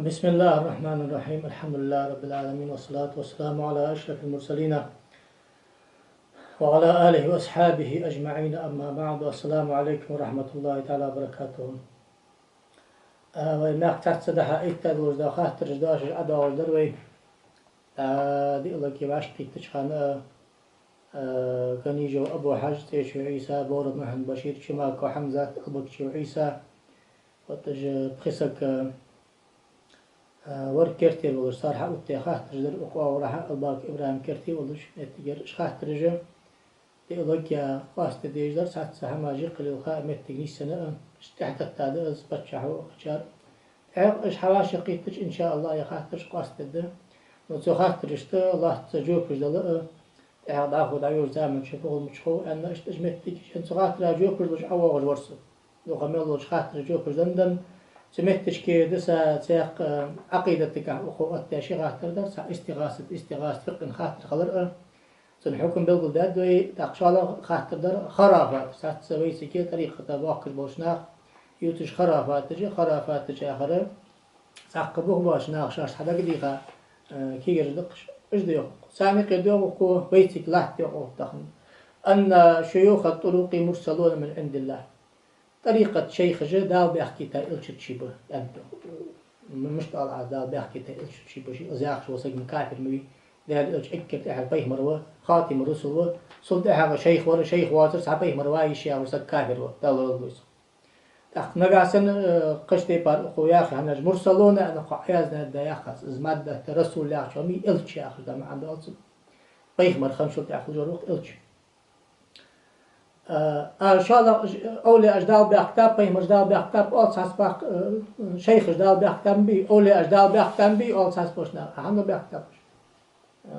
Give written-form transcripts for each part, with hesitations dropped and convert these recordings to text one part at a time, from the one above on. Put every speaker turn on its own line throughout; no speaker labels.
بسم الله الرحمن الرحيم. الحمد لله رب العالمين، والصلاة والسلام على أشرف المرسلين وعلى آله وأصحابه أجمعين، أما بعد. والسلام عليكم ورحمة الله تعالى وبركاته. وإنك تتصدح إيتا دوزدا خاطر جداش أدا والدروي دي الله كي باشتي تشخان غنيجو أبو حج تيشو عيسى بورد محمد بشير شماك وحمزة أبوك عيسى وتج بخسك ور كرتي ولش صار حقوقتي خاطر جدر أقوى وراح الباك إبراهيم كرتي ولش نتجر خاطر جم تيولوجيا قاست ديجدر ساعة سهم جيق للخاء متجني سنة استحت التادئ بتشحو خشار إيش حواشي قيتش إن شاء الله يا خاطر قاست ده نتو خاطر إشت الله تجوب جدلا إعاد أخذ عيور زامن شفوه مشخو أن إشت متجي إن خاطر جوب جدش أول ورث لو خمل لش خاطر جوب جدندن سمعتش كي دسا تيق عقيدتك أخوات شي خاطر درس استغاثة فقه خاطر خلر تنحكم بالقداد دوي تقشال خاطر در خرافات سات سوي سكي طريقة باكر بوشناخ يوتش خرافات تجي آخر تعقبوه بوشناخ شاش حدا قديقة كي يردقش إيش ديو سامي قديو كو بيتك لا تيقو تخن أن شيوخ الطرق مرسلون من عند الله. طريقة شيخ جدا بيحكي تا شيبه أنت مش طالع دا بيحكي تا شيبه شيء زاخ شو سجن كافر مبي ده إلش إكرت أحد بيه مروة خاتم الرسول صلت أحد شيخ ورا شيخ واتر سبيه مروة يشيا ورسك كافر ده الله لويس تحت نجاسن قشتي بار خويا خ هنج مرسلون أنا قاعزنا دا يخص زماد ده رسول الله شامي إلش يا أخي ده ما عنده أصل بيه مر خمسة تأخذ جروح إلش إن شاء الله أولي أجدال بأختاب بيه مجدال بأختاب أول ساس باق شيخ أجدال بأختاب بي أولي أجدال بأختاب بي أول ساس بوشنا أحنو بأختابش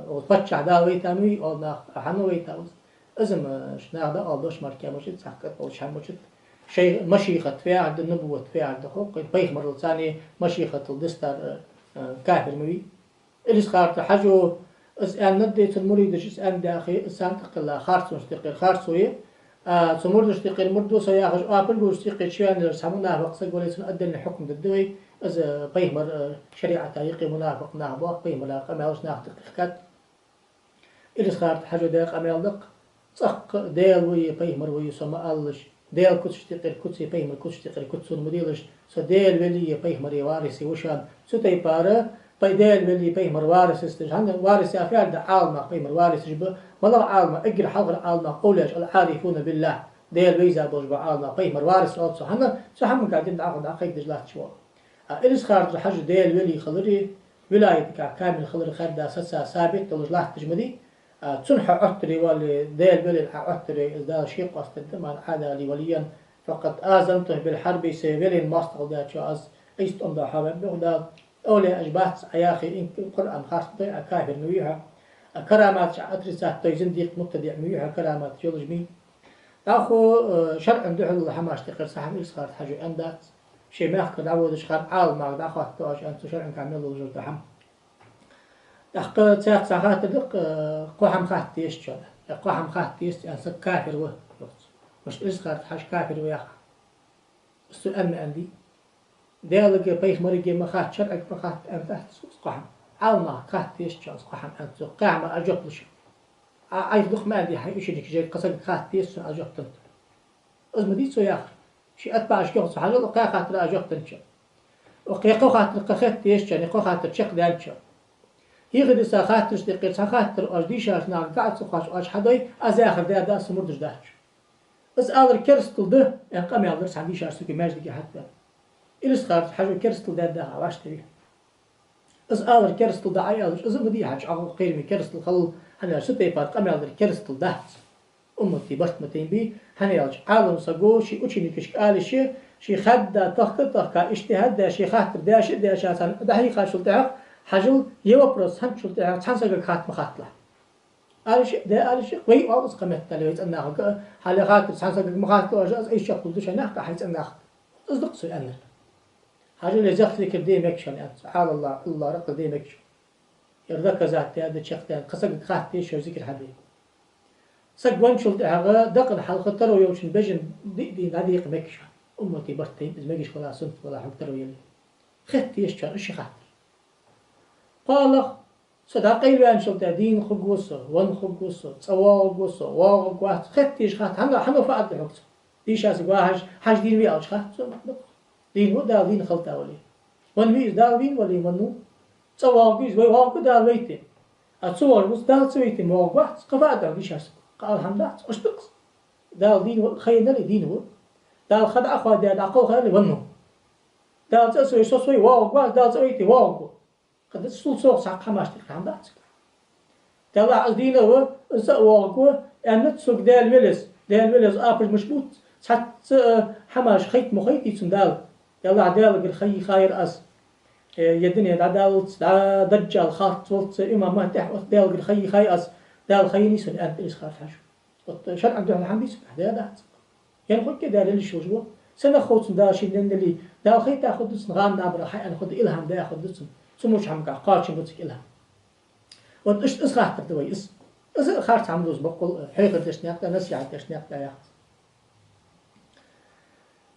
وفتش أجدال ويتامي أول ناخ أحنو ويتاوز إزم شناغ ده أول دوش مركي مشيت سحكت أول شحن مشيت شيء مشيخة في عند النبوة في عند خوق بيه مرة ثانية مشيخة الدستار كافر مبي إليس خارت حجو أن نديت المريد إس أن داخل سانتق الله خارت مستقر خارتويه سمرد اشتقي مردو سياخج أبل واشتقي شيئا يرسمون نافق سجول يسون أدنى الحكم الدوي إذا بيمر شريعة تايقي منافق نافق بيمر لا قماوس نافق كات إليس خارت حاجة داق أميالدق صق ديل وي بيمر وي سما ألش ديل كتش اشتقي كتسي بيمر كتش اشتقي كتسون مديلش سديل ولي بيمر يوارسي وشان ستي بارا بيديل ولي بيمر وارث استجهن وارث أفعال ده عالمة بيمر وارث جب والله عالمة أجر حضر عالمة قولش العارفون بالله ديل ويزا بوجب عالمة بيمر وارث أو صحنا صحنا قاعدين نعقد عقيد دجلات شوال إليس خارج حج ديل ولي خضري ولايتك كامل خضر خد أساسا ثابت دجلات تجمدي تنح عتري والي ديل ولي عتري إذا شيء قصد الدم هذا لي وليا فقد آزمته بالحرب سيفيلي الماستر ده شو أز إيست أم ده حبب بغداد أولي أجبات عياخي إن القرآن خاص ضيع كافر نويها كرامات أدرسات تيزن ديق مبتدع نويها كرامات جلج مين أخو شرع عنده الله حماش تقر صاحب إسخار حاجة أندات شيء ما يخكر عود إسخار عال ما داخل تواج أنت شرع كامل وجود دحم أخ تاخ ساعات دق قحم خات تيش شلا قحم خات تيش أنس كافر وه مش إسخار حاج كافر وياخ السؤال عندي ديالك بيخ مريجي ما خات شرعك ما خات أنت قحم عالما خات تيش شاس قحم أنت قاعمة أجقلش عايز دخ ما عندي حي إيشي جاي قصد خات تيش أجقتن أزمدي سو ياخر شيء أتبع أشجع صحيح لو قا خاطر أجقتن شا وقيقو خاطر قخت تيش يعني قو خاطر شق دالشا هي غدي سا خاطر تقير سا خاطر أجديش أسنا قاعد سخاش أج حداي أزاخر ده سمردش داش بس أقدر كرستل ده يعني قام يقدرش عنديش أرسل ماجد حتى إليس خارج حاجة كرستل ده عواش تبي إز أقدر كرستل ده عيالش إز بدي حاجة عقل قيمة كرستل خل هني ستة يفات قام يقدر كرستل ده أمتي بس متين بي هني يالش عالم سجو شيء أشي نكش قال شيء خد تخطط اجتهاد ده شيء خاطر ده عشان ده هي خاش شلتها حاجل يوبرس هم شلتها تحسن خات مخاطلة قال شيء ده قال شيء وي أوص قمت تلويت أنها حال خاطر تحسن مخاطلة أجاز أي شيء قلتش أنها حيث أنها أصدق سؤال أنا حاجة اللي زختك الدي مكشن أنت سبحان الله رق الدي مكشن يرضك ذات هذا شختان قصق خاتي شو ذكر حبيب سجون شلت هذا دقن حلقة ترى يوشن بجن دي هذه مكشن أمتي برتين إذا مكش ولا سنت ولا حق ترى يلي خت يشتغل إيش خاطر قال صدق إلى أن شلت دين خجوسه ون خجوسه تصوّر خجوسه واو خت يش خاطر هم فقط الحكم ديش أسق واحد حاج دين ويا أوش خاطر دين ودا دين خلطة ولي ون ويز دا دين ولي منو تصوّر ويز واو كدا ويته أتصور بس دا سويته واو واحد قفاء دا ديش أسق قال الحمد لله أشتقص دا دين خير نلي دين هو دا خد أخوة دا عقل خير لي ونو دا تسوي سوي واو واحد دا سويته واو قد السول سوق ساق حماش تقام دات تلا دينه هو زواقو أن تسوق دال ويلز أبرز مشبوط سات حماش خيط مخيط يتسندال يلا عدال الخي خير أس يدني عدال دجال خاط ولت إمام ما تح دال الخي خي أس دال خيني سن أنت إيش خاف حشو شرع عبد الحميد سبحان الله دات يعني خد كده اللي شو جوا سنة خوت داشين اللي دال خي تاخد دسن غان نابر حي أنا خد إلهم دا ياخد دسن سموش هم قاعد شنقول إلها وإيش إسخاط تدوي إس خارج عم دوز بقول حيقة تشنيق نسيع تشنيق يا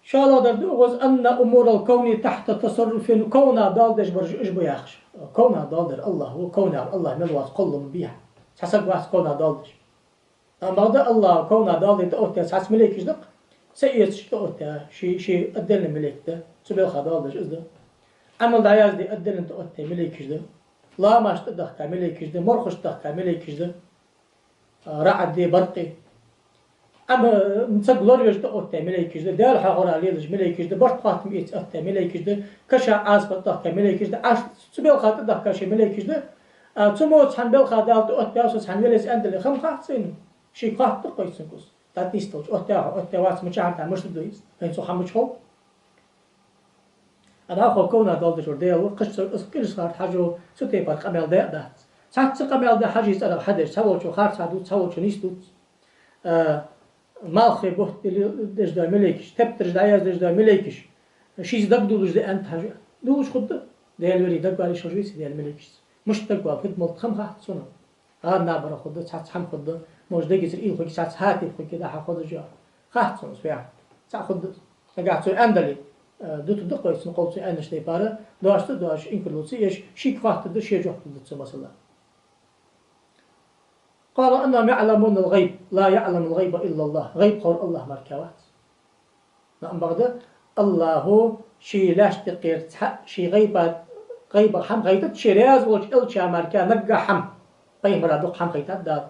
شاء الله دردوغز أن أمور الكون تحت تصرف كونا دالدش برج إيش بياخش كونا دالدر الله هو كونا الله ملواس كله من بيها حسب واس كونا دالدش أما ده الله كونا دالدر تأوتة حس ملك يجدق سيئة تأوتة شيء أدلنا ملك ده سبيل خدالدش إزده عمل دعياز دي أدل أنت أتى ملك جدا لا ماش تدخل ملك جدا مرخش تدخل ملك جدا رعد دي برقي أما نسقلور يجد أتى ملك جدا دال حقور عليه ملك جدا برت قاتم أتى ملك جدا كشا عاز بتدخل ملك جدا عش سبيل خاطر تدخل شيء ملك جدا تموت حن بيل خاطر أتى أساس حن ولس أندل خم خاطين شيء قاط تقيس نقص تاتيستوش أتى واس مشاعر تعمش تدويس فين سو حمش هو أنا أخو كونا دالدش ورديل وقش كل صار حاجة ستة بار قمل ده ساعات قمل ده حاجة يسأل حدش سووا شو خارج سادو سووا شو نيستو مالخي بوت دش ده ملكش تبترش دايز دش ده ملكش شيء دقدو دش ده أنت حاجة دوش خد ده الولي دق على شو جويس ده الملكش مش دق على خد ملت خم خا سنة هذا نابر خد ساعات حم خد مش دقيس الإيل خد ساعات هاتي خد كده حخد جا خا سنة سويا ساعات خد نقعد سوي أندلي دوت دقة يسمقول سي أنا شتي بارا دواش إنكلوسي إيش شيء قاعد ده شيء جهد ده مثلا قال أنهم يعلمون الغيب لا يعلم الغيب إلا الله غيب قول الله مركبات نعم بعد الله شيء لاش تقير شيء غيب حم غيبت شيء راز وش إلشا مركا نجا حم بيه مرا دق حم غيبت ده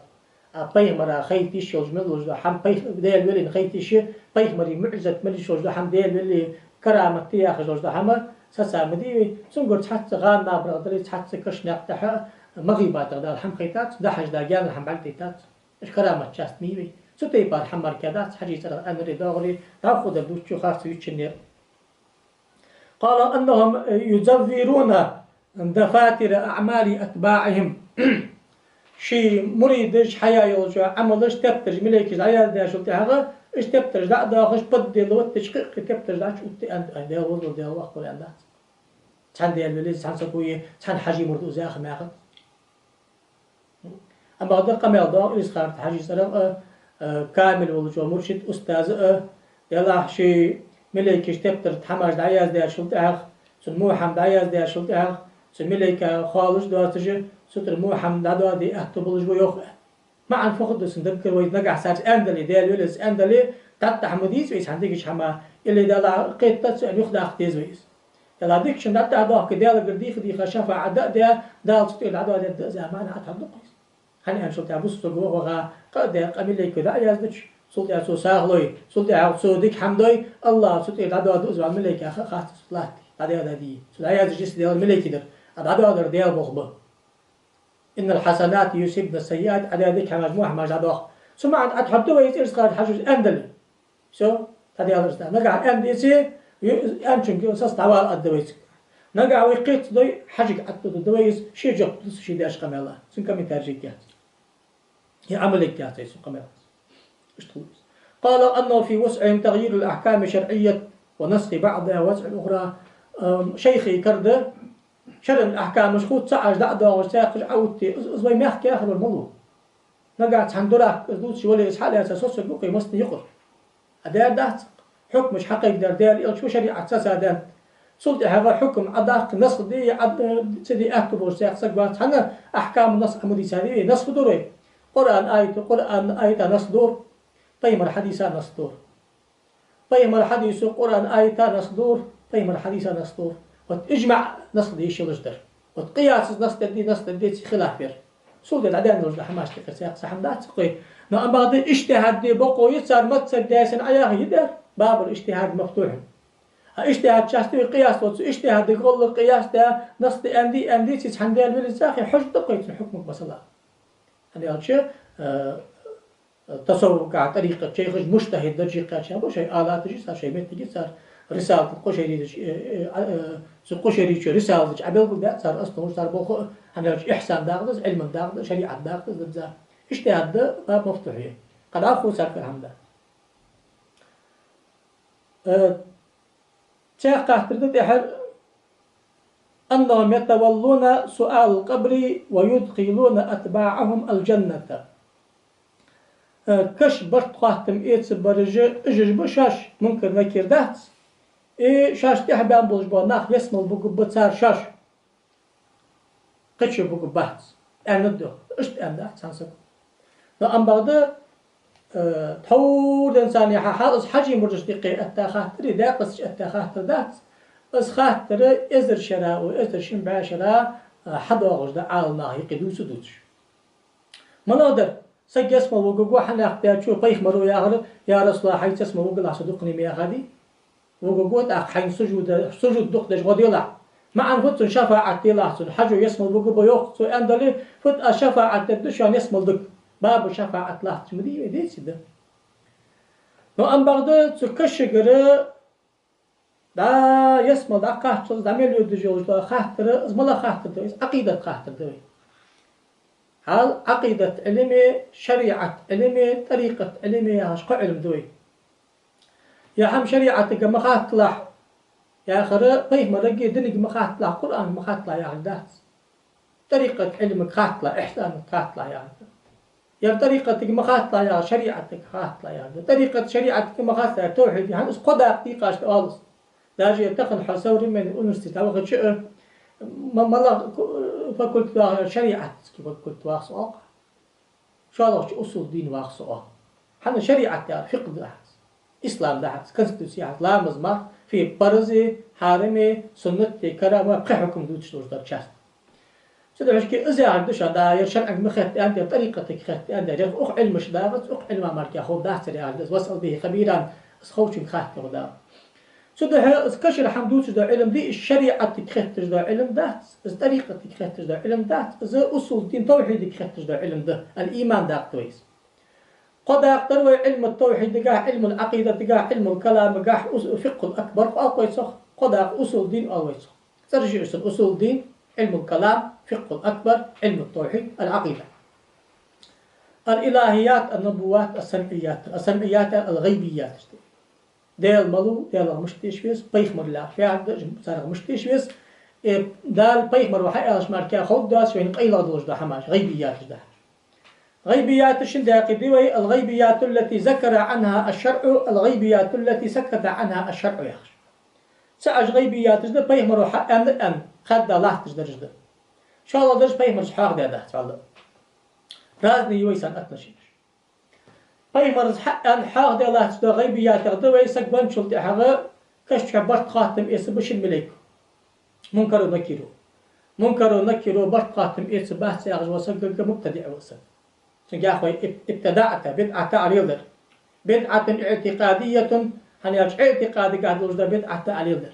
بيه مرا خيتيش يجمل وجد حم بيه بدال ولي خيتيش بيه مري معزة مليش وجد حم دال ولي كرامتي يا خجوج ده حما سسامدي سنقول تحت غان نابر دري تحت كش نقطع مغيبات ده حم خيتات ده حج ده جان حم بعتيتات ايش كرامة شاست ميبي ستي بار حمر كذا حاجة ترى أنا رداغلي تأخذ الدوش خاص يتشنير قال أنهم يزورون دفاتر أعمال أتباعهم شيء مريدش حياة يوجع عملش تبترج مليكش عيال ده شو تهغى إيش تبترج ده خش بدي لو تشقيق تبترج ده شو أنت ده وضو ده وقت ولا عندها تحن ده الوليد تحن سكوية تحن حاجة مرتو زاخ معه أما هذا قميل ده إيش خارج حاجة سلام كامل والجو مرشد أستاذ يلا شيء مليكش تبترج حماش ده عيال ده شو تهغ سمو حمد عيال ده شو تهغ سملك خالص ده تجي ستر مو حمد ده دي أكتب الجو يخ ما عن فقد سندك ويتنقع ساعات أندلي ده الولس أندلي تحت حموديس ويس عندكش حما اللي ده لا قيت تسأل يخدع اختيز ويس يلا ديك شن ده ده كده الجردي خدي خشافة عداء ده ستر العداء ده زمان عتحدق هني أمشل تعبوس تجوا وغا قد قبل لي كده يازدش سلطة عصو ساغلوي سلطة عصو ديك حمدوي الله ستر العداء ده أزوج الملك يا خاطر صلاتي هذا دي سلطة ياز جس ده الملك يدر العداء ده بخبه إن الحسنات يسبن السيئات على ذيك مجموعة ما جادوخ ثم عند أتحدوا ويصير صار حجز أندل شو هذا هذا نقع أنديسي أمشن كي أساس تعوال الدويس نقع ويقيت دوي حاجة عطوا الدويس شيء جب شيء داش قم الله سن كم ترجيكات هي عملك كات سن قم الله إيش تقول قال أنه في وسعهم تغيير الأحكام الشرعية ونسخ بعضها وسع الأخرى شيخي كرده شرع الأحكام مشخوط سعج دعدا وساقج عودتي زوي ما يحكي آخر الموضوع نقعد حندورك دوت شو ولا إسحال أساسه بقي مستني يقر هذا ده حكم مش حقيقي دار دار شو شريعة أساسا ده سلط هذا حكم عداق نص دي عد سدي أكتب وسياق سقوات حنا أحكام النص عمودي سادي نص دوري قرآن آية نص دور طيب الحديث نص دور طيب الحديث قرآن آية نص دور طيب الحديث نص دور وتجمع نص دي شو وجدر وتقياس نص دي خلاف بير سلط العدان رجل حماش تكسياق سحمدات قوي نعم بعض اجتهاد دي بقو يصير متصل داسن على يدر باب الاجتهاد مفتوح اجتهاد شاستوي قياس وتس اجتهاد يقول القياس ده نص اندي تسحندال بالزاخي حج دقيت حكمك بس الله يعني هذا شيء تصور على طريقة شيخ مجتهد درجي قاشا بو شيء آلات تجي صار شيء بيت تجي صار رسالة القشيري شو رسالة عبيل بدا صار أصله صار بو يعني إحسان داغدز علم داغدز شريعة داغدز بزاف اجتهاد ده باب مفتوحية قد عفوا صار في الحمد شيخ قاعد يحر أنهم يتولون سؤال القبر ويدخلون أتباعهم الجنة كش برت قاتم إيتس برجة إجج بشاش ممكن نكير دات شاش تحبان بولج بوناخ يسمل بوكو بتصار شاش قتش بوكو بات أندو إشت أندات سانسك نعم بعد تحول إنسان يحاز حجي مرجش دقي التخاطر داقس التخاطر دات از خاطر ازر شرا و ازر شنبع شرا حدا غجدا عالنا يقدو سدوش منادر سجى اسمه وجوجو حنا اختيار شو قيخ مرو يا رسول الله حيث اسمه وجل صدقني ميا غادي وجوجو تاخ حين سجود دق دج غديلا مع ان فوت شفاعه تيلا حجو يسمو وجوجو يوخ سو اندلي فوت شفاعه تدشان يسمو دق باب شفاعه لا تمدي دي سيده نو ام بعد تكشجره دا يسمى دا قاعد دا مليو دجوج دا خاطر زملا خاطر دا عقيدة خاطر دا هل عقيدة علمي شريعة علمي طريقة علمي هاش علم دوي يا هم شريعة ما خاطلح يا خرا طيب ما رجع دنيا ما خاطلح قرآن ما خاطلح يعني ده طريقة علمك خاطلح إحسانك خاطلح يعني يا طريقتك ما خاطلح يا شريعتك خاطلح يعني طريقة شريعتك ما خاطلح توحيد يعني اس قدا دقيقة خالص لاجي يتخن حسوري من الأونستيتا وقت شيء ما الله فقلت له شريعة كيف قلت واقص واقع شو الله أصول دين واقص واقع حنا شريعة فقه ده إسلام ده كونستيتوسيون لا مزمار في برزي حارمي سنة كرامة بحكم دوت شلوش ده شاست شو ده كي إذا عندش هذا يرشن عند مخت أنت طريقتك خت أنت جاب أخ علم مش دافت أخ علم أمريكا خو ده سري عند وصل به خبيرا خوش خات كذا شو ده كشر حمدوش ده علم دي الشريعة تكختش ده علم ده الطريقة تكختش ده علم ده إذا أصول دين توحيد تكختش ده علم ده الإيمان ده كويس قد يقدر علم التوحيد ده علم العقيدة ده علم الكلام ده فقه الأكبر أقوى صح قد أصول دين أقوى صح ترجع أصول دين علم الكلام فقه الأكبر علم التوحيد العقيدة الإلهيات النبوات السمعيات الغيبيات ديل ملو ديل مشتيشويس بيخمر لا فعد صار مشتيشويس دال بيخمر وحي اش ماركا خود داس وين قيل دوش ده حماش غيبيات ده غيبيات شندا قدوي الغيبيات التي ذكر عنها الشرع الغيبيات التي سكت عنها الشرع يخش ساج غيبيات ده بيخمر وحي ان خد الله تجدرج ده ان شاء الله درج بيخمر حق ده تعالى رازني يويسان اتنشي بيمرز حقا حاق دي الله تسدو غيبيات يغدوي سقبان شلت احغا كشف برت خاتم إيس بش الملك منكر ونكرو برت خاتم إيس بحث سيغج وسقق مبتدع وسق سنجا أخوي ابتدعت بدعة عليلر بدعة اعتقادية هنياج اعتقادي قاعد وجد بدعة عليلر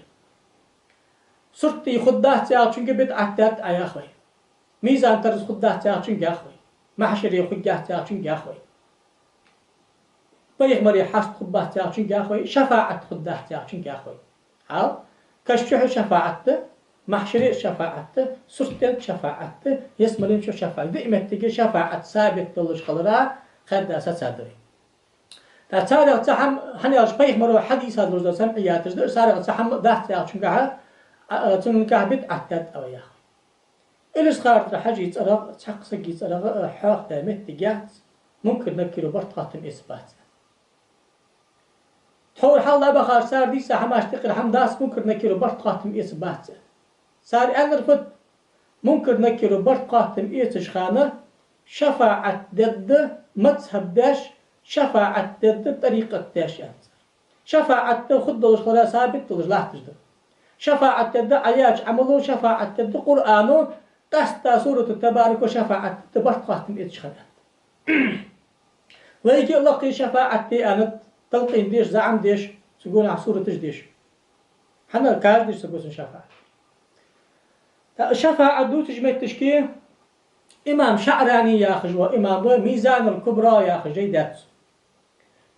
صرتي خدات سيغج شنك بدعة تات يا أخوي ميزان ترز خدات سيغج شنك يا أخوي محشري خدات سيغج شنك يا أخوي بيغمري حاست خباه تاعشين يا اخوي شفاعة خداه تاعشين يا اخوي ها كشح شفاعته محشري شفاعته سرتن شفاعته يسملين شو شفاعة دائما تجي شفاعة ثابت تلش خلرا خد اساس صدري تاعتاري تاعهم هنياش بيغمروا حديث هذا الرجل سمعيات تجدر صار تاعهم ده تاعشين كاع تنكه بدعة او يا اخوي إلش خارج حاجة يتصرف تحق سجي يتصرف حاق دامت تجات ممكن نكرو برتقات إثبات تحول حلا بخار صار دي ساحماش تقر حمداس ممكن نكيرو برت قاتم إيس باتس صار أنرفت ممكن نكيرو برت قاتم إيس خانة شفاعة ضد مذهب داش شفاعة ضد طريقة داش شفاعة خد الخلا ثابت لا تجد شفاعة ضد عياج عملو شفاعة ضد قرآنو تستا سورة التبارك وشفاعة ضد برت قاتم إيس خانة ويجي لقي شفاعة أنا تلقين ديش زعم ديش تقول على سورة ديش حنا الكاز ديش تقول شفاعة شفاعة دو تجمع تشكي إمام شعراني ياخج وإمام ميزان الكبرى ياخج جيدات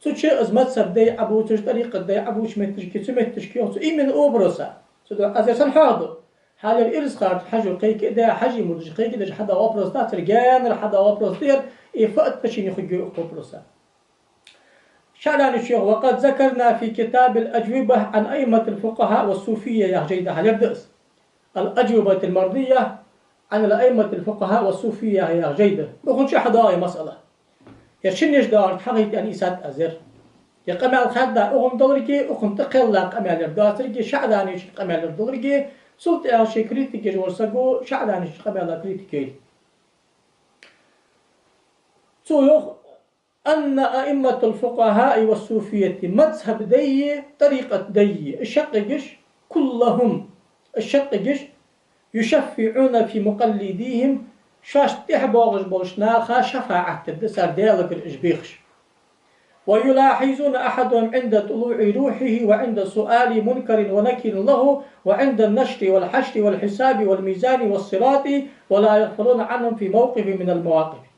تشي أزمت سبدي أبو تش طريقة دي أبو شمت تشكي تمت تشكي إيمن أوبروسا تدو أزيسان حاضر حال الإرز خارج حاجو قيك إدا حاجي مرج قيك إدا حدا وابروس دات رجان حدا وابروس دير إفقت بشين يخجو أوبروسا شعراني الشيخ وقد ذكرنا في كتاب الأجوبة عن أئمة الفقهاء والصوفية يا جيدة هل الأجوبة المرضية عن الأئمة الفقهاء والصوفية يا جيدة بخون شي حدايا مسألة يشنش دار حقيقة أن إسات أزر يقمع الخدة أخم دولركي أخم تقل قمع الداتركي شعراني قمع الدولركي سلط أشي كريتيكي جورساقو شعراني قمع كريتيكي سويخ أن أئمة الفقهاء والصوفية مذهب دي طريقة دي الشققش كلهم الشققش يشفعون في مقلديهم شاش تحبوغش بوشناخا شفاعة الدسر ديالك الإجبيخش ويلاحظون أحدهم عند طلوع روحه وعند سؤال منكر ونكر له وعند النشر والحشر والحساب والميزان والصراط ولا يغفلون عنهم في موقف من المواقف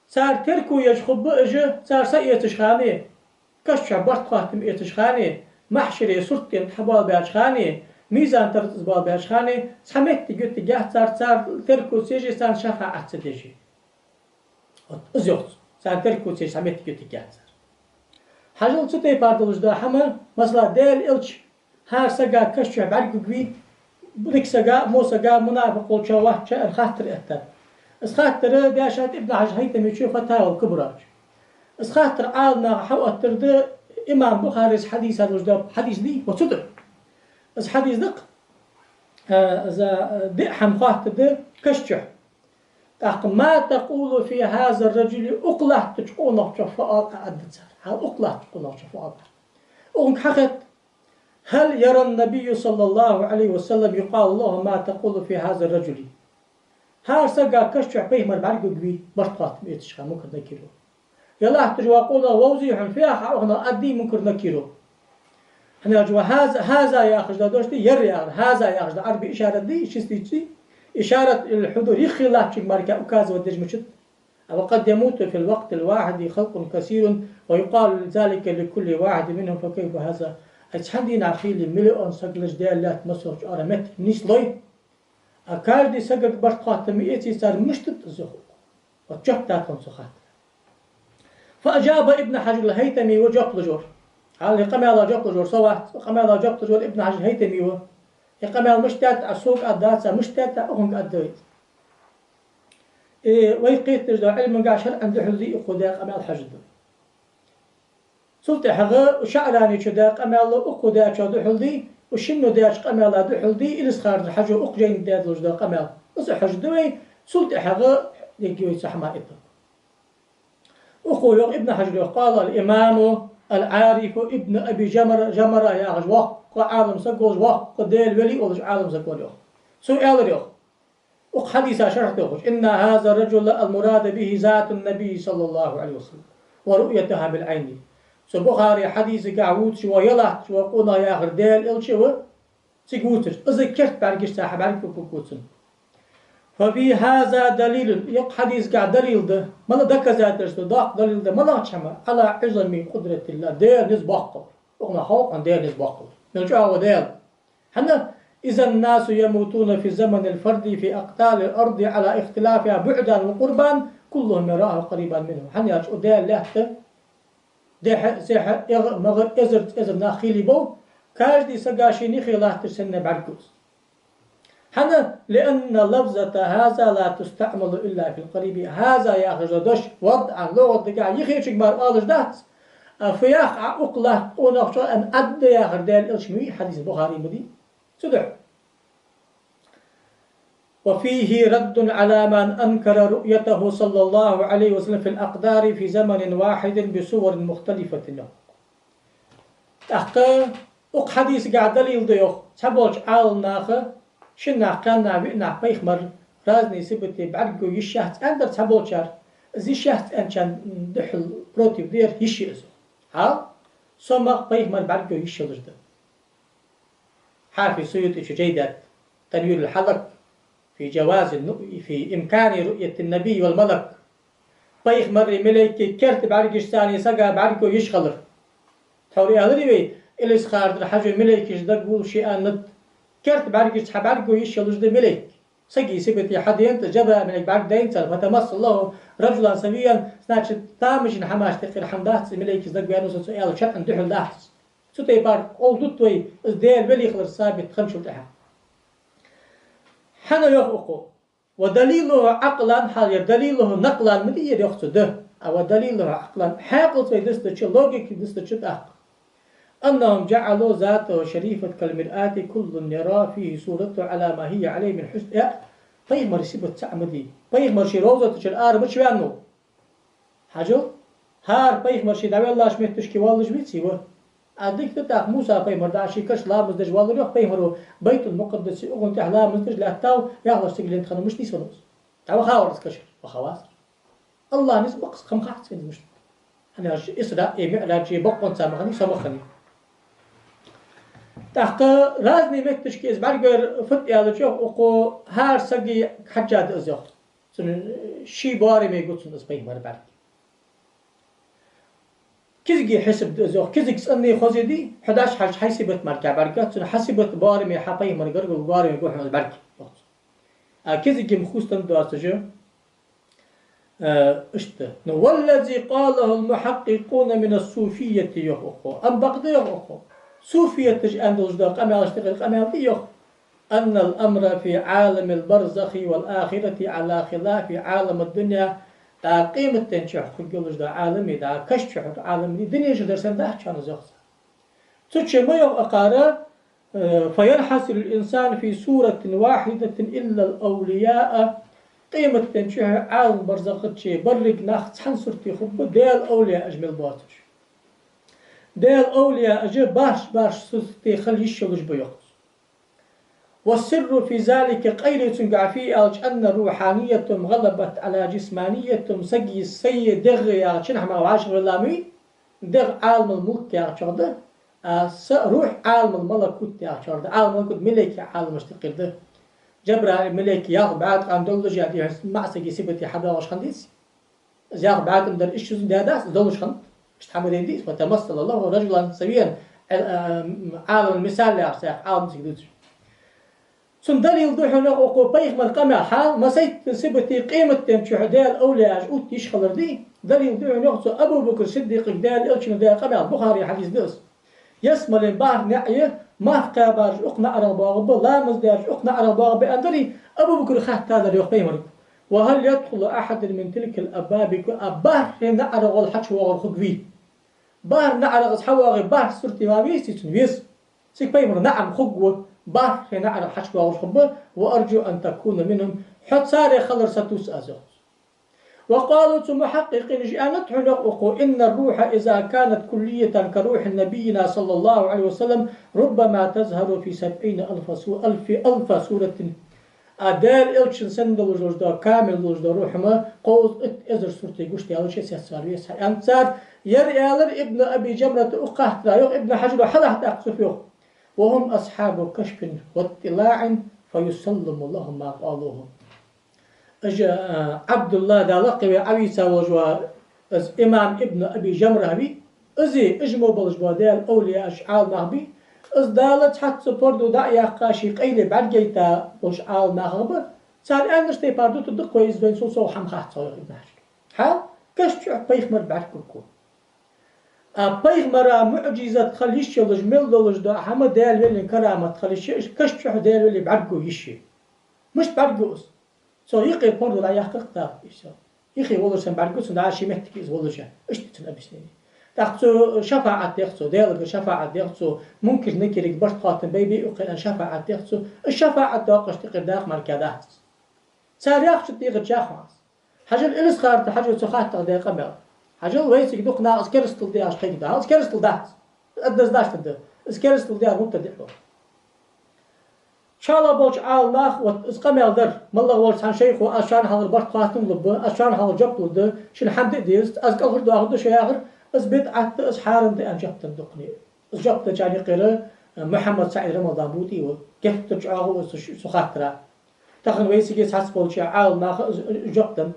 صار تركو يجخب إجه صار سيئتشخاني كشع برتقاتم إيتشخاني محشري سرطين تحبال بياشخاني ميزان ترتزبال بياشخاني سحمت تجوت جاه صار تركو سيجي صار شفاعة سديجي أزيوت صار تركو سيجي سحمت تجوت جاه حاجة ستي باردلوش دا حمل مثلا ديل إلش هار سقا كشع بعرقو قوي بلك سقا مو سقا منافق والشواه شاء الخاطر إهتر اسخاطر داشات ابن حجر هيثمي يشوف فتاوى الكبرى اسخاطر عالنا حوقت ترد إمام بخاري حديث هذا الجداب حديث دي وصدق بس حديث دق إذا دحم خاطر ده كشجع ما تقول في هذا الرجل أقلع تشقونه شفاء عدت هل أقلع تشقونه شفاء وهم حقت هل يرى النبي صلى الله عليه وسلم يقال الله ما تقول في هذا الرجل هار سقا كشجع فيه مربعرقو قبي برطقات بيتشخا ممكن نكيرو يلا تجواقونا ووزيح فيها حقنا أدي ممكن نكيرو هنا جوا هذا ياخذ دوشتي يري هذا ياخذ عربي إشارة دي شستيتي إشارة الحضور يخلاف شيء ماركا أكاز ودج مشت وقد يموت في الوقت الواحد خلق كثير ويقال ذلك لكل واحد منهم فكيف هذا أتحدين عقيل مليون سقلش ديالات مسوج أرمت نيسلوي أكاد دي سقق برطقات مئتي صار مشتت الزخوف وتشبتها تنسخات فأجاب ابن حجر الهيثمي وجاب لجور هذا يقمع الله جاب لجور سوا يقمع الله جاب لجور ابن حجر الهيثمي يقمع مشتات السوق أداتها مشتات أهم أدويت ويقيت تجد علم قاشر عند حلزي أقودا قمع الحجد سلطة حغا وشعراني شدا قمع الله أقودا شدا حلزي وشنو داش قمع الله حلزي إلس خارج حجر أقجين داد لجدا قمع بس حجدوي سلطة حغا يجيوي سحما إطا أخويا ابن حجر قال الإمام العارف ابن أبي جمرة يا غج وق عالم سقوز وق ديل ولي ولج عالم سقوز يوخ سؤال يوخ وق حديث شرحت يوخ إن هذا الرجل المراد به ذات النبي صلى الله عليه وسلم ورؤيتها بالعين سو بخاري حديث قعود شو يلا شو قونا يا غر ديل إل شو سقوتر أذكرت بعرقش ساحب بعرق بكوتن ففي هذا دليل يق حديث قاعد دليل ده ما دك ذاترس داق دليل ده ما لا شما على عظم قدرة الله دير نسبقه وقنا حق عن دير نسبقه نرجع ودير حنا إذا الناس يموتون في زمن الفرد في أقطار الأرض على اختلافها بعدا وقربا كلهم يراه قريبا منه حنا يرجع دير لهته ده سيح مغر إزر ناخيلي بو كاجدي سقاشيني خلاص تسنى بعركوس حنا لأن لفظة هذا لا تستعمل إلا في القريب هذا يأخذ دش وضعا لغة دقاء يخيش كبار آلش دات فياخ أقلة ونخشى أن أدى يا غردال الشمي حديث البخاري مدي سدع. وفيه رد على من أنكر رؤيته صلى الله عليه وسلم في الأقدار في زمن واحد بصور مختلفة له. أخي أق حديث قاعد دليل ضيوخ تبولش عال ناخه شنا قلنا بينا بيخمر رازني سبتي بعرقو يشهت أندر تبولشار زي شهت أنشان دحل بروتيف دير يشي أزو ها سمق بيخمر بعرقو يشي لجده. حافي سيوطي جيدات تنوير الحلق في جواز في إمكان رؤية النبي والملك بيخمر ملكي كرت بعرقش ثاني سقا بعرقو يشغلر توري أغريبي إليس خارد الحاجة ملك يجدقوا شيئا نت كرت بعرقش حبعرقو يشغلش ده ملك سقي سبتي حد ينت جبا ملك بعرق دينتر فتمس الله رجلا سويا سناتش تامش حماش تقير حمدات ملك يجدقوا يانوس سؤال شأن دحل داحس ستي بار قول دوتوي ازديل ولي خلر ثابت خمشو تحا حنا يخوقو ودليله عقلا حال دليله نقلا مدير يخصو ده أو دليله عقلا حاقل في دستش لوجيك دستش أخ أنهم جعلوا ذاته شريفة كالمرآة كل يرى فيه صورته على ما هي عليه من حسن بيغمر سيبت تعمدي بيغمر شي روزة تشل مش بيانو حاجو هار بيغمر شي دعوي الله شميتش كي والله جبيت سيوه أديك تتاق موسى بيغمر داشي كش لا مزدج والله روح بيغمرو بيت المقدس أغن تحلا مزدج لأتاو يغلش تقلين تخنو مش نيس ونوس تعو خاورس كشر وخواصر الله نسبق خم خاص كنز مش أنا إسراء معراجي بقون سامخني سامخني تحقا رازني مكتش كيز بعرقر فت يالجوه وقو هار سقي حجاد ازيوه شي باري ما يقول سنس بيه مر بعرق كيزقي حسب ازيوه كيزق سأني خوزي دي 11 حاج حيسبت مركع بعرقات سنة حسبت باري ما حبيه مر قرق وباري ما يقول حمد بعرق كيزقي مخوص تندو أرتجو اشته والذي قاله المحققون من الصوفية يخوخو أم بقضي يخوخو صوفية تجأن دلجدق أمي أشتغل أمي ألديوخ أن الأمر في عالم البرزخ والآخرة على خلاف عالم الدنيا دا قيمة تنشح خلق عالمي دا كشف عالمي دنيا جدر سندح كان زيخص تتشي ما يوم أقارا فينحصر الإنسان في سورة واحدة إلا الأولياء قيمة تنشح عالم برزخ تشي برق ناخت حنصرتي خب ديال أولياء أجمل باطش ديال أولياء أجيب باش سلطي خلي الشغل بيوقت والسر في ذلك قيل تنقع فيه أن روحانيتهم غلبت على جسمانيتهم سقي السيد دغ يا شنح ما وعاشر اللامي دغ عالم الملك يا شرده روح عالم الملكوت يا شرده عالم الملكوت ملك عالم مستقر ده جبر ملك ياخذ بعد عن دولج يعني مع سقي سبتي حدا واش خنديس ياخذ بعد من الإيش ده داس دولج خند مش تحمل يديس وتمثل الله رجلا سويا عالم المثال يا سيح عالم سيدوش سن دليل دوحنا وقو بيخ من قمع حال ما سيت سبتي قيمة تمشي حدال أولى أجؤت يشخلر دي دليل دوحنا أبو بكر صديق دال إلشن دال قمع البخاري حديث دس يسمى لنبار نعيه ما قابر أقنع رباغب لا مزداج أقنع رباغب أندري أبو بكر خات هذا اليوم بيمر وهل يدخل أحد من تلك الأباب أباه نعرغ الحش وغرخ فيه بار نعرغ حواغي بار سرتي ما بيستي تنويس سيك بيمر نعم خقوة بار نعرغ حش وغرخ وأرجو أن تكون منهم حد ساري خلر ستوس أزوج وقالوا محقق جاء نطحن إن الروح إذا كانت كلية كروح نبينا صلى الله عليه وسلم ربما تظهر في 70,000 سورة أدال إلشن سند لوجدا كامل لوجدا روح ما قوس إزر سورتي قشتي على شيء سيسار أنصار يريالر ابن أبي جمرة أقهت لا ابن حجر حلحت أقصفيه وهم أصحاب كشف واطلاع فيسلم لهم ما قالوه عبد الله دالقي عويسى وجوا إمام ابن أبي جمرة بي أزي إجمو بلجوا دال أولياء أشعال نهبي از دالت حد سپردو دا یا قاشی قیلی بعد جیتا بوش آل نخبر سال اندرشتی پردو تو دق کویز بین سو هم خاط صاير نهج ها كشف بيخمر بعد كوكو بيخمر معجزة خليش يلج مل دلج دا هم دال ولي كرامة خليش كشف دال ولي بعد كو يشي مش بعد كوس سو يقي بردو لا يحقق تا يشا يخي والله سن بعد كوس دا شي مهتكيز والله جا ايش تتنبسني تأخذ شفاعة تأخذ ديالك شفاعة تأخذ ممكن نكرك برش قاتم بيبي وقنا شفاعة تأخذ الشفاعة تأخذ تقداخ مركادات سارياخ تيغ تشاخماس حاجة الإلس خارت حاجة تخات تغدي قمر حاجة ويسك دوقنا أسكرستل دي أشقيق ده أسكرستل ده أدز داش تده أسكرستل دي مبتدئ شاء الله بوش الله واسقمل در مالله ولس عن شيخ وأشان هذا البرد قاتم لبه أشان هذا جبت ولده شن حمد ديست أزق أخر دو أخر شيء آخر أثبت عت أصحارن دي أن جبت الدقني جبت جاني قرة محمد سعيد رمضان بوتي وكيف ترجعه وسخاترا تخن ويسيجي ساس بولش عال ما جبتن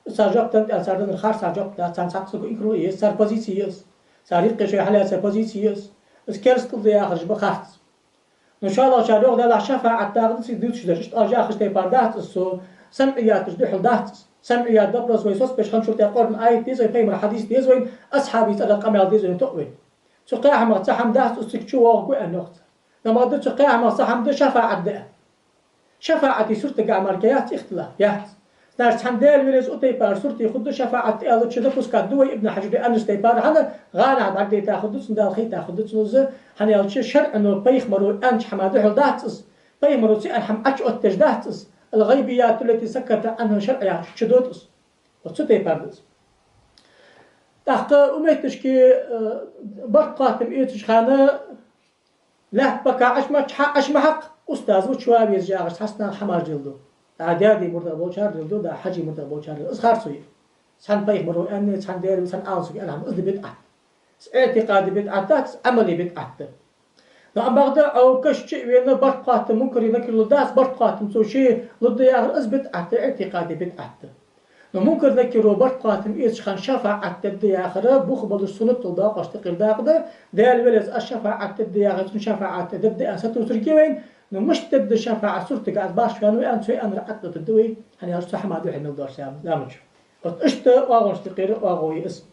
صار جبتن أصارن الخارج صار جبتن صار ساقسك إنكرويه صار بوزيسيوس صار يبقى شيء حلا صار بوزيسيوس اسكرستل دي آخر جبخات إن شاء الله شاريو ده شفاعة تاخذ دوتش درجت أرجع خشتي باردات السو سمعيات تجدح دات سمعيات دبرز ويسوس بيش خمسة تقرن آية ديز وين الحديث ديز وين أصحابي تلقى قمل ديز وين تقوين سقيا ما تصحم دات استكشوا وقوي النقط لما قلت سقيا ما صحم ده شفاعة ده شفاعة سورة جامركيات اختلاف يات ناس حمدال ويلز أوتي بار سورة خد شفاعة ألو تشده فسكات دوي ابن حجر أنس تيبار هذا غانا بعد دي تاخد سندال خي تاخد سنوز هني ألشي شرع إنه بيخ مرو أنش حماده حلداتس بيخ مرو سي أنحم أتش أتجداتس الغيبيات التي سكت عنها شرع شدوتس وتسوتي باردس تحت أميتش كي برقاتم إيتش خانة لا بكا أشما حق أستاذ وشواب يزجاغش حسنا حمار جلدو عادي مرتبط بوشار جلدو دا حجي مرتبط بوشار إصخار سوي سان بيخ مرو أني سان دير سان آنسوي ألهم إذ بدعة اعتقاد بدعة عملي بدعة نعم بغدا أو كش شيء وين برقات ممكن يذكر للداس برقات مسو شيء للضياء إذ بدعة اعتقاد بدعة ممكن ذكروا برقات إيش خان شفاعة الدياء آخر بخبل السنة الضاق اشتقل داقده ديال ولز الشفاعة الدياء شفاعة الدياء ستوتركي وين مش تبدا الشفاعة صرت قاعد باش كانوا أن سوي أن رعت الدوي هني أرسح ما دوحي نقدر سام لا مش اشت واغون اشتقير واغوي اسم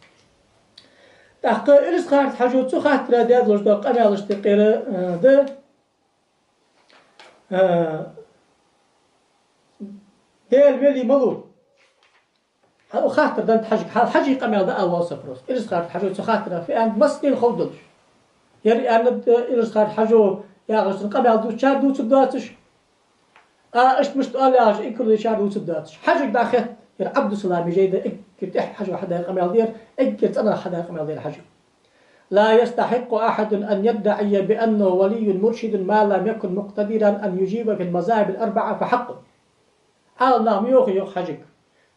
تحقق إلس خارت حاجة سو خاطر ديال لجدا قنال اشتقير ده ديال ولي ملول خاطر دنت حاجة قمال ده أول صفروس إلس خارت حاجة سو خاطر في أن مسكين خودلش يري أن إلس خارت حاجة يا غسل قبل دو شهر دو تداتش اشت مش تقول يا اجي كل شهر دو تداتش حاجه داخل يا عبد السلام جيده اكرت حاجه حدا قبل دير اكرت انا حدا قبل دير حاجه لا يستحق احد ان يدعي بانه ولي مرشد ما لم يكن مقتدرا ان يجيب في المذاهب الاربعه فحقه الله ميوخ حاجه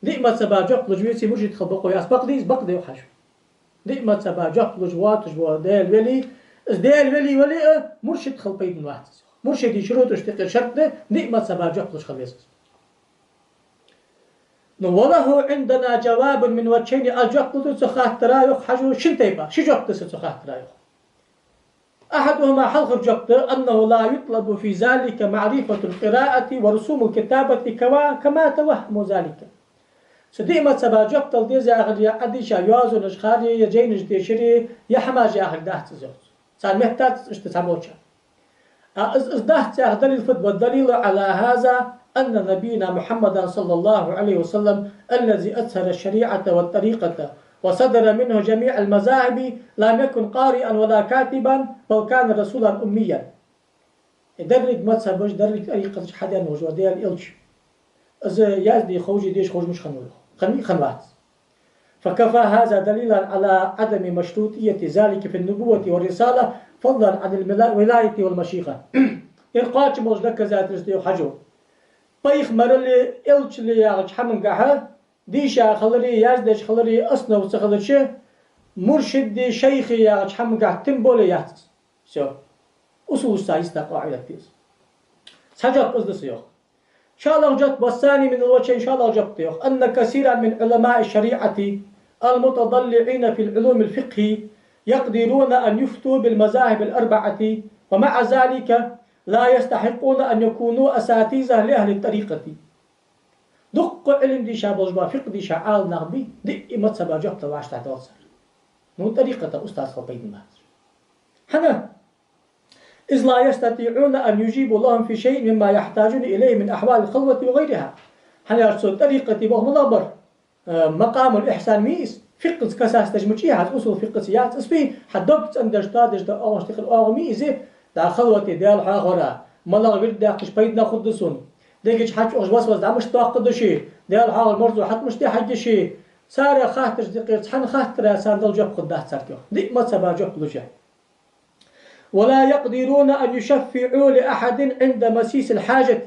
لما سباجق لجويسي مرشد خبقوا يا اسبق دي اسبق دي حاجه لما سباجق لجوات جوادال ولي ازدال ولي مرشد خلقيد واحد مرشد شروط اشتقل شرطه نعمة سباجق لش خليص وله عندنا جواب من وجهين أجقت سخات ترايخ حجو شنتيبا شجقت سخات ترايخ أحدهما حلق جقت أنه لا يطلب في ذلك معرفة القراءة ورسوم الكتابة كما توهم ذلك سديمة سباجقت الديزي أغلي عديشا يوازو نشخاري يجينش ديشري يحماجي أغل داحت زوج صار محتاج استساموشا ازدهت دليل الفضل والدليل على هذا أن نبينا محمد صلى الله عليه وسلم الذي أسهل الشريعة والطريقة وصدر منه جميع المذاهب لم يكن قارئا ولا كاتبا بل كان رسولا أميا درج مذهبش درج طريقة حدا وجود ديال إلش إذا يازدي خوجي ديش خوج مش خنوات فكفى هذا دليلا على عدم مشروطية ذلك في النبوة والرسالة فضلا عن الولاية والمشيخة إرقاش مجدك ذات رسلي حجو بيخ مرلي إلش لي ياغش حمن قاها ديشا خلري يازدش خلري أصنا وسخلرش مرشد دي شيخي ياغش حمن قاه تنبولي ياتس سو أصول سايستا قاعدة تيز سجد أصد سيوخ إن شاء الله جت والثاني من الوجه إن شاء الله جبت أن كثيرا من علماء الشريعة المتضلعين في العلوم الفقه يقدرون أن يفتوا بالمذاهب الأربعة ومع ذلك لا يستحقون أن يكونوا أساتذة لأهل الطريقة دق علم دي شابوجبا فقه دي شعال نغبي دي إمت سبا جبت واش تحت وصر مو طريقة أستاذ خبيد المهدر حنا إذ لا يستطيعون أن يجيبوا لهم في شيء مما يحتاجون إليه من أحوال الخلوة وغيرها حنا يرسل طريقة بهم الأبر مقام الإحسان ميس فقه كساس تجمعي هذا أصول فقه سيات اسبي حدبت أن دشتادش دا أوش تخل أغمي إزي دا خلوتي دال حاغورا ملا ورد داقش بيد ناخد دسون ديجي حاج أغجباس وز دامش تاقد شيء دال حاغ مرزو حت مش دي حج شيء سارة خاطر دقيقة حن خاطر ساندل جب خدات سارتيو دي ما سبا جب لجا ولا يقدرون أن يشفعوا لأحد عند مسيس الحاجة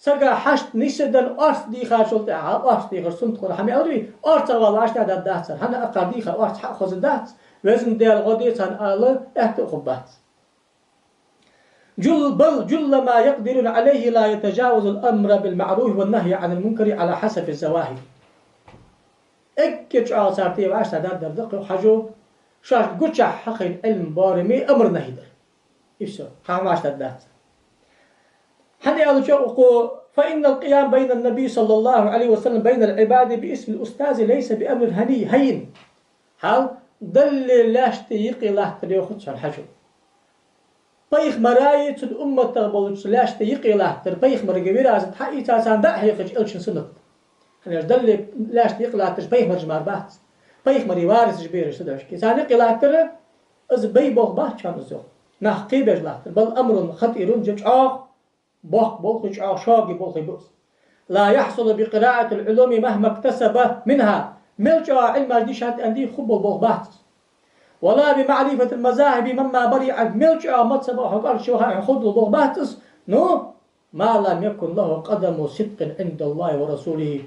سرقا حشت نشدن أرس دي خاشلت أرس دي خرسنت خور حمي أوري أرس والله أشتا دات داتسر هنا أقار دي خر أرس حق خز دات وزن ديال غديت هن آله احت خبات جل ما يقدرون عليه لا يتجاوز الأمر بالمعروف والنهي عن المنكر على حسب الزواهر اكتش آسارتي واشتا دات دردق وحجو شاش قوتش حق العلم بارمي أمر نهيدر إفسو حاماش دات حتى يقول فإن القيام بين النبي صلى الله عليه وسلم بين العباد باسم الأستاذ ليس بأمر هين هل دل لاشتي يقي الله تريوخد شان حجو بيخ مرايت الأمة تغبلش لاشتي يقي الله تر بيخ مرقبير عزت حقي تاسان دا حيقش إلشن سنت هل دل لاشتي يقي الله تر بيخ مرجمار بات بيخ مري وارث جبيرش تدعش كيسان يقي الله تر از بي بوغ بات شان الزوغ نحقي بيج الله تر بل أمر خطير جمع بوخ شاقي بوخ بوس لا يحصل بقراءة العلوم مهما اكتسب منها ملجأ علم ديشات أندي خب بوخ بات ولا بمعرفة المذاهب مما بريع ملجأ متصب وحقار شوها خد بوخ باتس نو ما لم يكن له قدم صدق عند الله ورسوله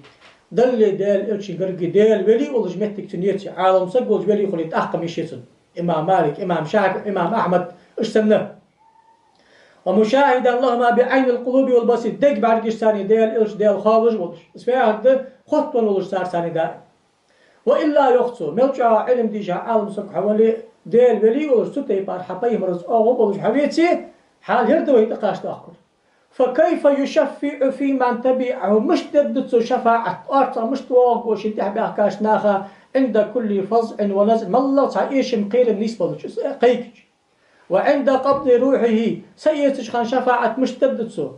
دل دال إلشي قرقي دال ولي ولج متك تنيتي عالم سقوج ولي خليت أحكم يشيسن إمام مالك إمام شافعي إمام أحمد إيش سنه ومشاهدا لهما بعين القلوب والبصير دق بعد ثاني ديال إلش ديال خالج ولش اسمها هذا خطون ولش صار ثاني داء وإلا يخصو ملجأ علم ديجا عالم سك حوالي ديال ولي ولش ستي بار حبي مرز أو ولش حبيتي حال يردو يتقاش تأخر فكيف يشفع في من تبعه مش تدتسو شفاعة أرطى مش توقع وش انتح بأحكاش ناخا عند كل فظع ونزع ما الله تعيش مقير النسبة لش قيك وعند قبض روحه سيتش خان شفاعة مش تبدتسو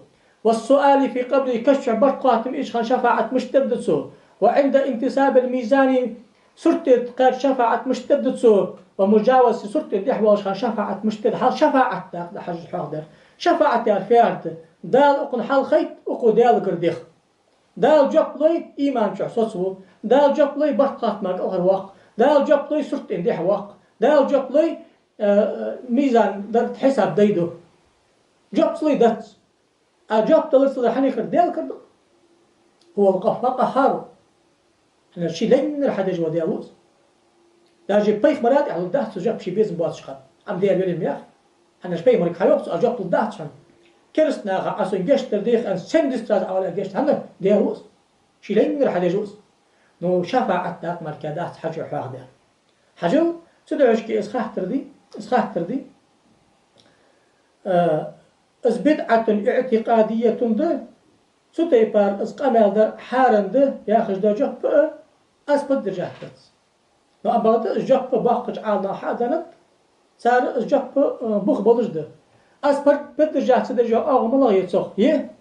والسؤال في قبره كشف برقات إيش خان شفاعة مش تبدتسو وعند انتساب الميزان سرتت قاد شفاعة مش تبدتسو ومجاوز سرتت دحوش خان شفاعة مش تبدتسو شفاعة تاخد حاجة حاضر شفاعة يا فيارت دال أقن حال خيط أقو دال قرديخ دال جبلي إيمان شع صوصو دال جبلي برقات ماك أغر واق دال جبلي سرت انديح واق دال جبلي ميزان درت حساب ديدو جبت لي دت جبت لي حني كرديال كرد هو القفاقة حارو احنا شي لين الحدج وديالوز داجي بيخ مرات على الدهت جاب شي بيزن بوات شخان عم ديال بيلي مياخ انا شبي مريك حيوبس جبت الدهت شان كرسنا عصو جشت ترديخ ان سندستراز على جشت هنا ديالوز شي لين الحدجوز نو شفاعة دات مركادات حجو حاغدار حجو تدعوش كي إسخاح تردي إز بدعة اعتقادية ده ستي بار إز قمال ده حارن ده ياخش ده جب أز بدر جهتت لو أبغت إز جب باقج عالنا حادنت صار إز جب بخ بلش ده أز بدر جهتت ده جو أغم الله يتصخ يه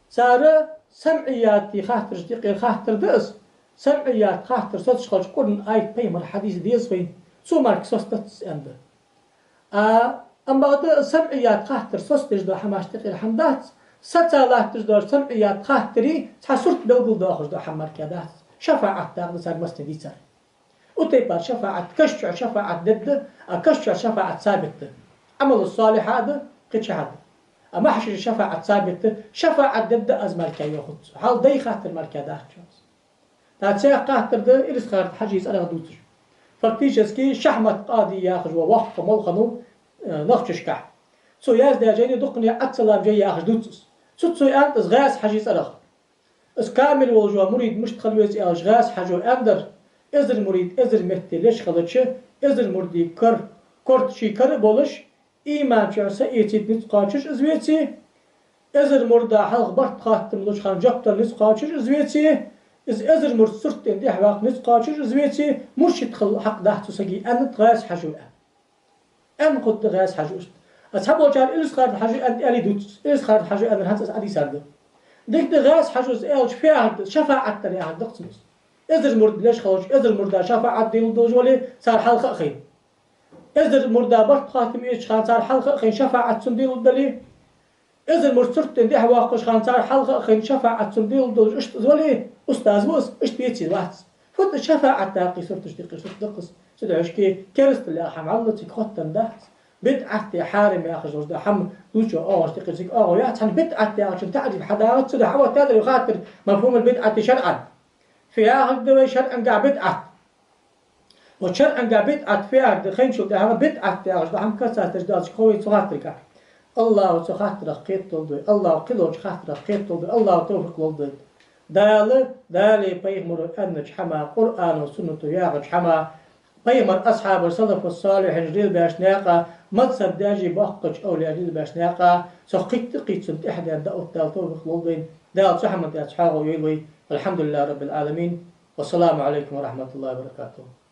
صار سمعياتي خاطر جديقي خاطر ده إز سمعيات خاطر ستش خلش قرن آيت بيمر حديث ديز فين سو مارك سوستت عنده أما غدا سمعيات خاطر سوستج دو حماش تقيل حمدات ستالات تجدور سمعيات خاطري تحسرت بلبل داخل دو حمار كادات شفاعة داخل صار مستدي صار وتيبار شفاعة كشع شفاعة ضد كشع شفاعة ثابتة عمل الصالح هذا قد هذا أما حشر شفاعة ثابتة شفاعة ضد أزمال كي ياخذ حال دي خاطر مركادات تاتسيق خاطر ده إلس خاطر حجيز أنا غدوتش فكتيجسكي شحمة قاضي ياخذ ووقف ملخنو نخشش كح سو ياز ده جاني دقني أتصل جاي ياخذ دوتس سو أنت غاز حجيز أرخ اس كامل والجوا مريد مش تخلويز غاز حجو أندر إزر مريد إزر مهتي ليش خلتش إزر مردي كرت شي كر بولش إيمان شعسا إيتيد نتقاشش إزويتي إزر مردا حلق برت خاتم لوش خان جبتر نتقاشش إزويتي إزر مرد سرتين دي حواق نتقاشش إزويتي مرشد خل حق دهتو سقي أنت غاز حجو أن قد غاز حجو أصحاب وجار إلس خارد حجو أنت ألي دوتس إلس خارد حجو أن هاتس ألي سرد ديك غاز حجو إلش فيها شفاعة تريها دقتنس ازر مرد ليش خوش ازر مردا شفاعة ديل دوجولي صار حلقة خين ازر مردا برت خاتم ايش خان صار حلقة خين شفاعة سنديل الدلي ازر مرسرت دي حواقش خان صار حلقة خين شفاعة سنديل دوج اشت زولي استاذ بوس اشت بيتي واحد فوت شفاعة تاقي صرت اشتقي صرت دقص سدعش كي كرست اللي أحم علتك خطن ده بدعتي حارم يا أخي جوز حم دوشو اشتقي زيك يا تحن بدعتي عشان تعرف حداوات سدع حوا تدري خاطر مفهوم البدعة شرعا فيها هكذا شرعا قاع بدعة وشرعا قاع بدعة فيها دخين شو ده بدعة يا أخي حم كسر تجداد خوي صغاتك الله سخاطر خيط تلدي الله قلوش خاطر خيط تلدي الله توفق للضد دالي بيمر أنج حما قرآن وسنة ياغج حما بيمر أصحاب الصدف الصالح جديد باشناقة متصد داجي بحقج أولي جديد باشناقة سخيت تقيت سنت إحدى داوت دال توفق للضد دال سحمد أصحابه يلوي الحمد لله رب العالمين والسلام عليكم ورحمة الله وبركاته.